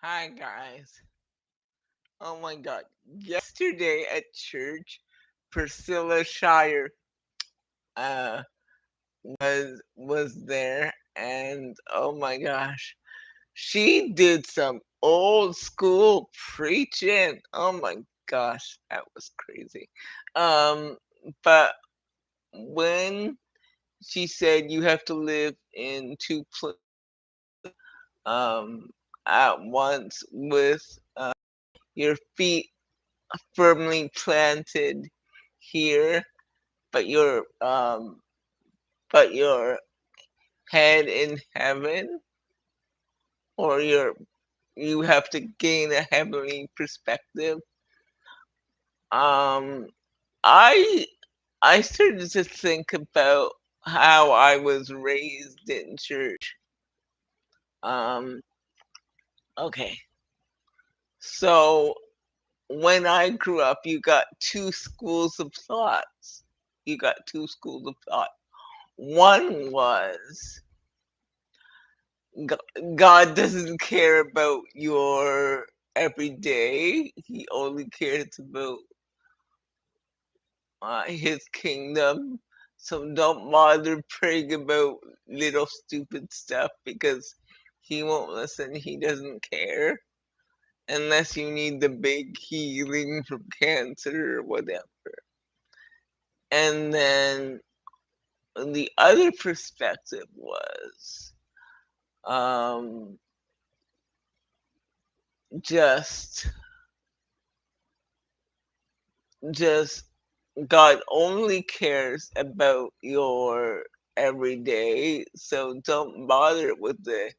Hi guys. Oh my god. Yesterday at church, Priscilla Shire uh was there, and oh my gosh. She did some old school preaching. Oh my gosh, that was crazy. Um but when she said you have to live in two places um at once with your feet firmly planted here, but your head in heaven, or you have to gain a heavenly perspective. Um, I I started to think about how I was raised in church. Um, okay, so when I grew up, you got two schools of thoughts. You got two schools of thought. One was God doesn't care about your everyday. He only cares about his kingdom. So don't bother praying about little stupid stuff because he won't listen. He doesn't care unless you need the big healing from cancer or whatever. And then the other perspective was um, just just God only cares about your everyday, so don't bother with the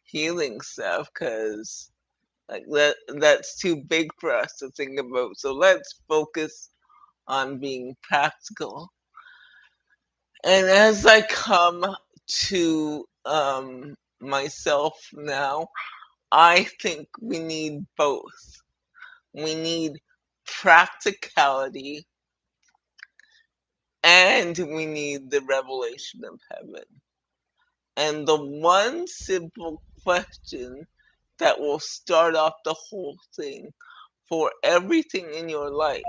healing stuff because like that's too big for us to think about. So let's focus on being practical. And as I come to myself now, I think we need both. We need practicality and we need the revelation of heaven. And the one simple question that will start off the whole thing for everything in your life.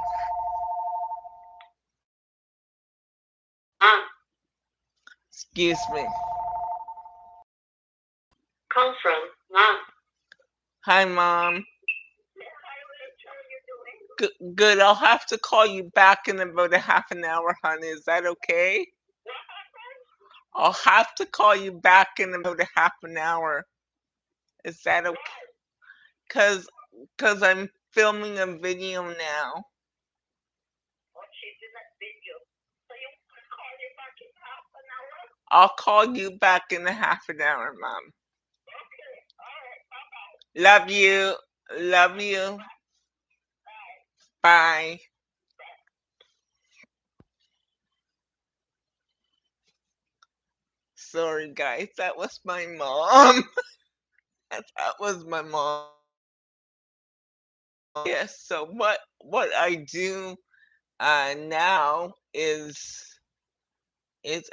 Mom, Excuse me. call from Mom. Hi, Mom. Good. I'll have to call you back in about a half an hour, honey. Is that okay? I'll have to call you back in about a half an hour. Is that okay? Cause, cause I'm filming a video now. I'll call you back in a half an hour, Mom. Love you. Love you. Bye. Sorry, guys. That was my mom. That was my mom. Yes. So what I do now is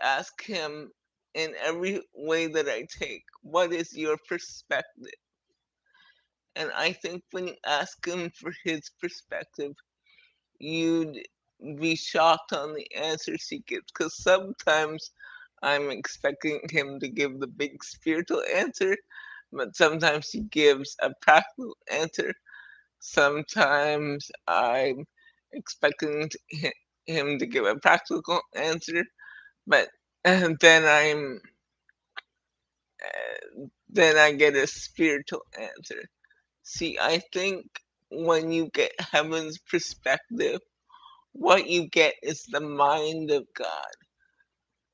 ask him in every way that I take, what is your perspective? And I think when you ask him for his perspective, you'd be shocked on the answers he gives. Because sometimes I'm expecting him to give the big spiritual answer, but sometimes he gives a practical answer. Sometimes I'm expecting him to give a practical answer, but and then I get a spiritual answer. See, I think when you get heaven's perspective, what you get is the mind of God.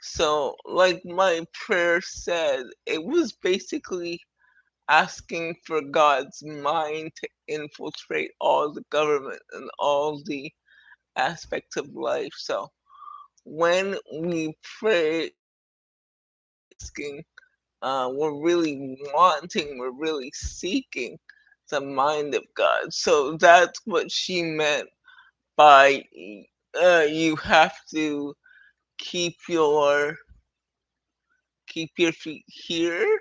So, like my prayer said, it was basically asking for God's mind to infiltrate all the government and all the aspects of life. So, when we pray, asking, we're really wanting, we're really seeking the mind of God. So that's what she meant by you have to keep your keep your feet here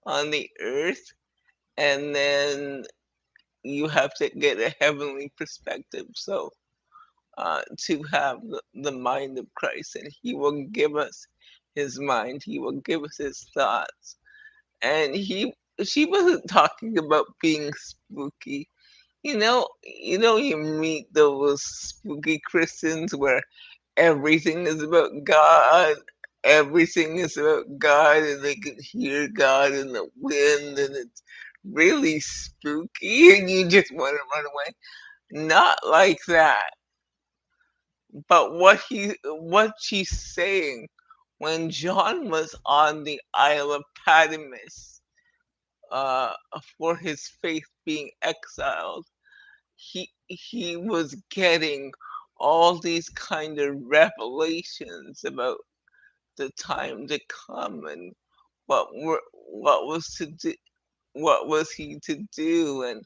on the earth and then you have to get a heavenly perspective. So to have the mind of Christ, and He will give us His mind. He will give us His thoughts. And she wasn't talking about being spooky. You meet those spooky Christians where everything is about God. Everything is about God, and they can hear God in the wind, and it's really spooky, and you just want to run away. Not like that. But what she's saying, when John was on the Isle of Patmos, uh, for his faith being exiled, he was getting all these kind of revelations about the time to come, and what was to do, what was he to do, and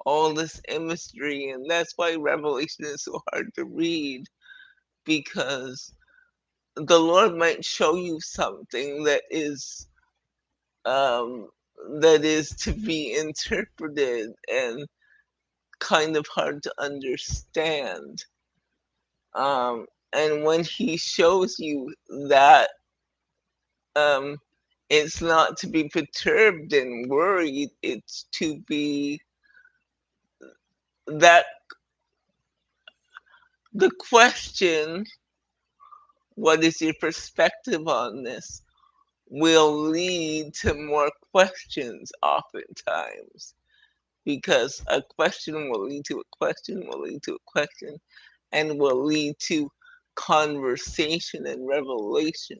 all this imagery. And that's why Revelation is so hard to read, because the Lord might show you something um, that is to be interpreted and kind of hard to understand. And when He shows you that, um, it's not to be perturbed and worried. It's to be that the question, what is your perspective on this, will lead to more questions oftentimes, because a question will lead to a question, will lead to a question, and will lead to conversation and revelation.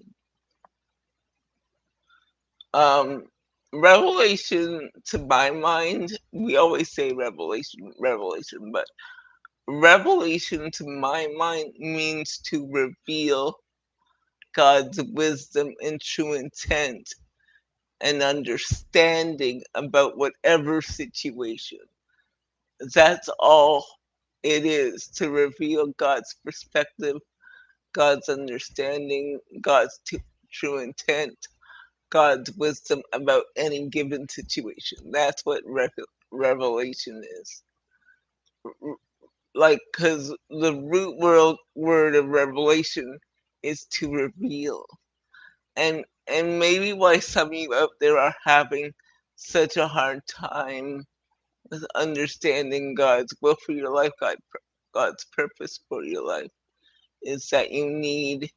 Um, Revelation, to my mind, we always say revelation, revelation, but revelation to my mind means to reveal God's wisdom and true intent and understanding about whatever situation. That's all it is, to reveal God's perspective, God's understanding, God's true intent, God's wisdom about any given situation. That's what revelation is. Like, because the root word of revelation is to reveal. And maybe why some of you out there are having such a hard time with understanding God's will for your life, God's purpose for your life, is that you need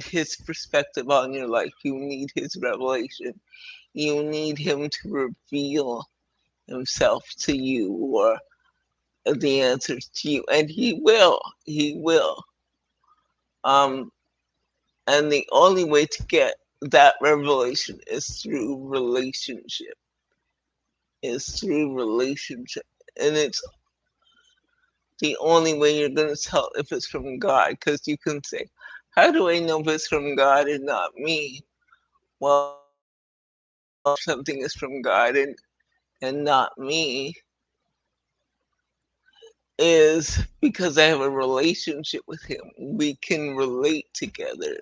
His perspective on your life. You need His revelation. You need Him to reveal Himself to you, or the answers to you, and He will. He will. Um, and the only way to get that revelation is through relationship. And it's the only way you're going to tell if it's from God, because you can say, how do I know if it's from God and not me? Well, something is from God and not me is because I have a relationship with Him. We can relate together.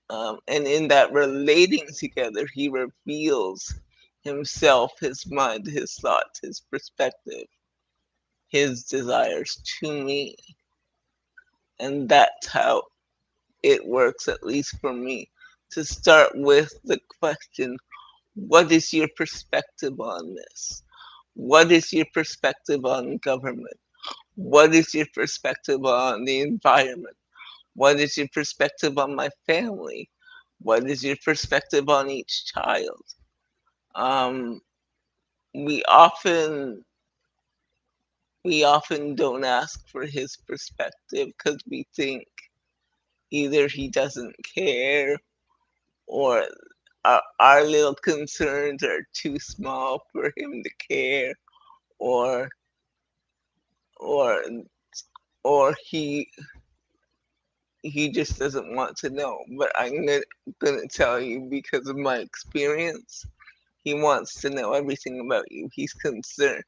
And in that relating together, He reveals Himself, His mind, His thoughts, His perspective, His desires to me. And that's how it works, at least for me. To start with the question, what is your perspective on this? What is your perspective on government? What is your perspective on the environment? What is your perspective on my family? What is your perspective on each child? Um, we often we often don't ask for his perspective because we think either he doesn't care, or our little concerns are too small for him to care, or or or he just doesn't want to know. But I'm gonna tell you, because of my experience, he wants to know everything about you. He's concerned.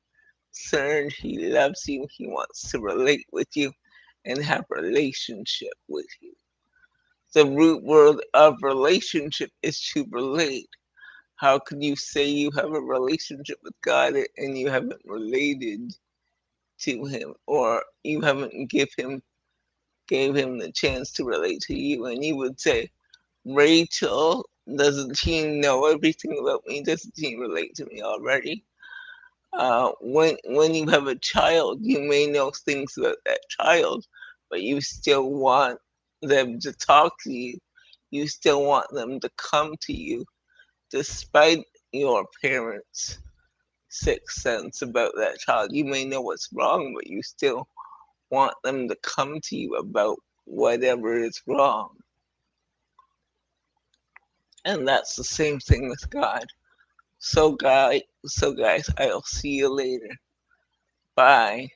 He loves you. He wants to relate with you and have relationship with you. The root word of relationship is to relate. How could you say you have a relationship with God and you haven't related to him, or you haven't gave him the chance to relate to you? And you would say, Rachel, doesn't she know everything about me? Doesn't she relate to me already? When you have a child, you may know things about that child, but you still want them to talk to you. You still want them to come to you, despite your parents' sixth sense about that child. You may know what's wrong, but you still want them to come to you about whatever is wrong. And that's the same thing with God. So guys, I'll see you later. Bye.